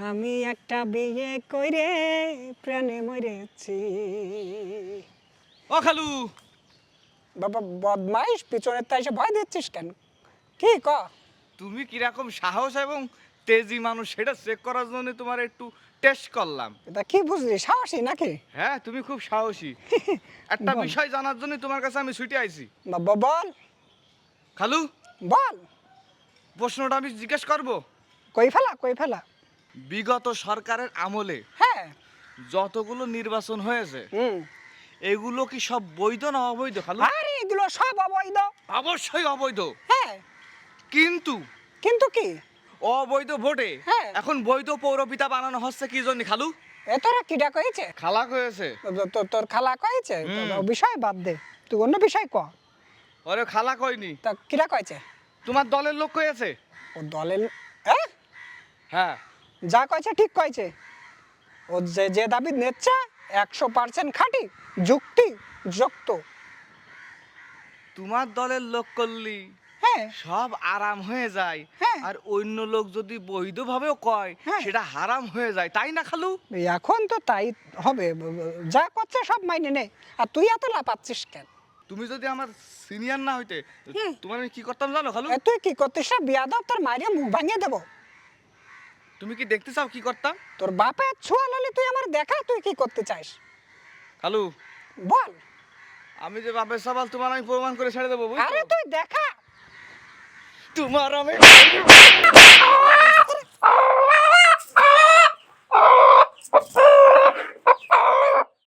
আমি একটা বিয়ে কইরে প্রাণে মরেছি। ও খালু, বাবা বদমাইশ, পিছনের তাই এসে ভয় দিচ্ছিস কেন? কি ক? তুমি কিরকম সাহস এবং তেজি মানুষ সেটা চেক করার জন্য তোমার একটু টেস্ট করলাম। এটা কি বুঝলি, সাহসী নাকি? হ্যাঁ, তুমি খুব সাহসী। একটা বল। বিষয় জানার জন্য তোমার কাছে আমি ছুটে আইছি। বাবা বল খালু, বল। প্রশ্নটা আমি জিজ্ঞেস করব। কই ফেলা। বিগত সরকারের আমলে হ্যাঁ। যতগুলো নির্বাচন হয়েছে হুম। এগুলো কি সব বৈধ না অবৈধ খালু? আরে এগুলো সব অবৈধ। অবশ্যই অবৈধ। হ্যাঁ। কিন্তু কিন্তু কি? অবৈধ ভোটে হ্যাঁ। এখন বৈধ পৌরপিতা বানানো হচ্ছে কি জন্য খালু? এ তোরা কিডা কয়েছে? খালা হয়েছে। তোর খালা কয়েছে? হুম। ও বিষয় বাদ দে, তুই অন্য বিষয় ক। ওরে খালা কইনি, তা কিডা কয়েছে? তোমার দলের লোক কয়েছে। ও দলের হ্যাঁ, যা কয়েছে ঠিক কয়েছে। ও যে যে দাবি নিচ্ছে 100% খাঁটি, যুক্তি যুক্ত। তোমার দলের লোক করলি হ্যাঁ সব আরাম হয়ে যায়, হ্যাঁ। আর অন্য লোক যদি বৈধভাবেও কয় হ্যাঁ। সেটা হারাম হয়ে যায়, তাই না খালু? এখন তো তাই হবে, যা করছে সব মাইনে নে। আর তুই এত লাপাচ্ছিস কেন? তুমি যদি আমার সিনিয়র না হইতে হুম। তোমার আমি কি করতাম জানো খালু? তুই কি করতিস রে বিয়াদব? তোর মারিয়া মুখ ভাঙিয়ে দেবো। তুমি কি দেখতে চাও কি করতাম? তোর বাপের ছোঁয়া ললে তুই আমার দেখা, তুই কি করতে চাস খালু, বল। আমি যে বাপের সবাল তোমার আমি প্রমাণ করে ছেড়ে দেবো, বুঝছো? আরে তুই দেখা। তোমার আমি